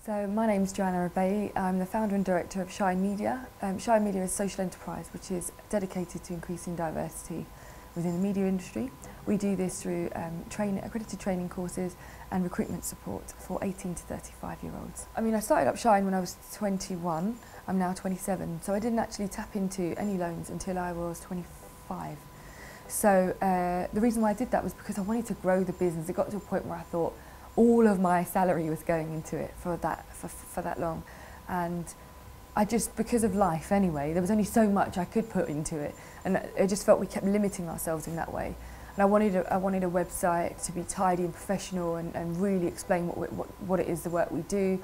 So my name's Joanna Abeyie. I'm the founder and director of Shine Media. Shine Media is a social enterprise which is dedicated to increasing diversity within the media industry. We do this through accredited training courses and recruitment support for 18 to 35-year-olds. I mean, I started up Shine when I was 21. I'm now 27, so I didn't actually tap into any loans until I was 25. So the reason why I did that was because I wanted to grow the business. It got to a point where I thought all of my salary was going into it for that long, and I just, because of life anyway, there was only so much I could put into it, and I just felt we kept limiting ourselves in that way. And I wanted a website to be tidy and professional and really explain what it is, the work we do.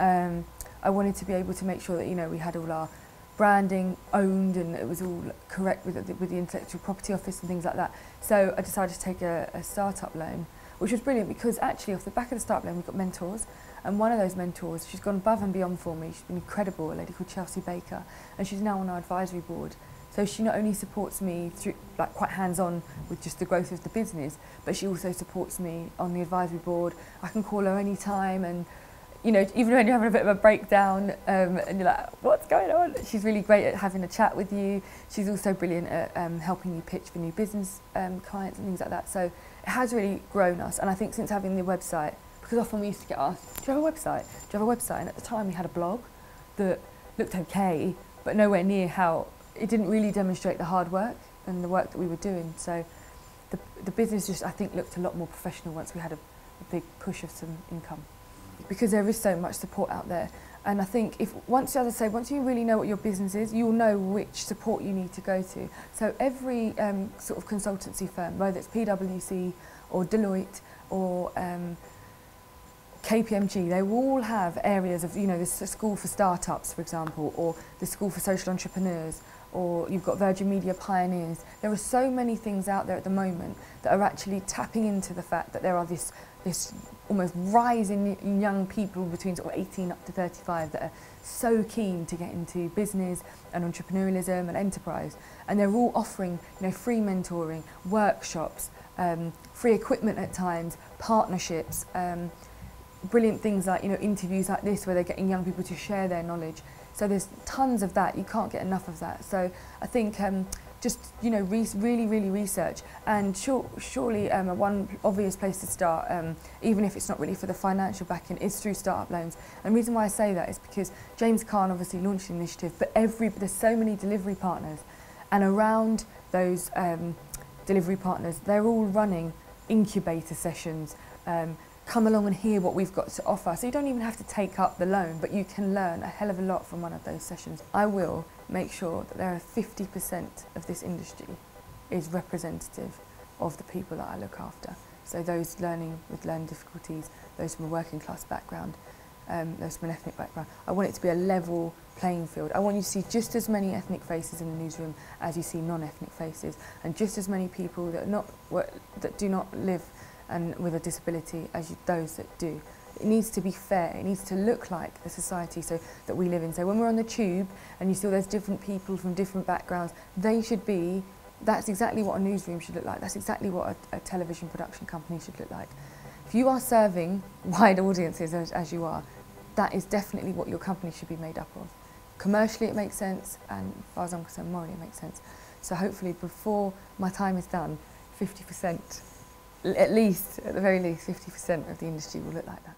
I wanted to be able to make sure that, you know, we had all our branding owned and it was all correct with the intellectual property office and things like that. So I decided to take a startup loan, which was brilliant because actually off the back of the startup loan we got mentors, and one of those mentors, she's gone above and beyond for me. She's been incredible, a lady called Chelsea Baker, and she's now on our advisory board. So she not only supports me through, like, quite hands-on with just the growth of the business, but she also supports me on the advisory board. I can call her anytime, and you know, even when you're having a bit of a breakdown and you're like, what's going on? She's really great at having a chat with you. She's also brilliant at helping you pitch for new business clients and things like that. So it has really grown us. And I think since having the website, because often we used to get asked, do you have a website? Do you have a website? And at the time we had a blog that looked okay, but nowhere near how, it didn't really demonstrate the hard work and the work that we were doing. So the business just, I think, looked a lot more professional once we had a big push of some income. Because there is so much support out there, and I think once you really know what your business is, you'll know which support you need to go to. So every sort of consultancy firm, whether it's PwC or Deloitte or KPMG, they all have areas of, you know, the School for Startups, for example, or the School for Social Entrepreneurs, or you've got Virgin Media Pioneers. There are so many things out there at the moment that are actually tapping into the fact that there are this almost rise in young people between sort of 18 up to 35 that are so keen to get into business and entrepreneurialism and enterprise, and they're all offering, you know, free mentoring, workshops, free equipment at times, partnerships, brilliant things like, you know, interviews like this where they're getting young people to share their knowledge. So there's tons of that. You can't get enough of that. So I think just, you know, really research, and surely one obvious place to start, even if it's not really for the financial backing, is through startup loans. And the reason why I say that is because James Khan obviously launched the initiative, but there's so many delivery partners, and around those delivery partners, they're all running incubator sessions. Come along and hear what we've got to offer. So you don't even have to take up the loan, but you can learn a hell of a lot from one of those sessions. I will make sure that there are 50% of this industry is representative of the people that I look after. So those learning with learning difficulties, those from a working class background, those from an ethnic background. I want it to be a level playing field. I want you to see just as many ethnic faces in the newsroom as you see non-ethnic faces, and just as many people that do not live and with a disability as those that do. It needs to be fair. It needs to look like the society that we live in. So when we're on the tube and you see there's different people from different backgrounds, that's exactly what a newsroom should look like. That's exactly what a television production company should look like. If you are serving wide audiences as you are, that is definitely what your company should be made up of. Commercially it makes sense, and as far as I'm concerned, morally it makes sense. So hopefully before my time is done, 50%, at the very least, 50% of the industry will look like that.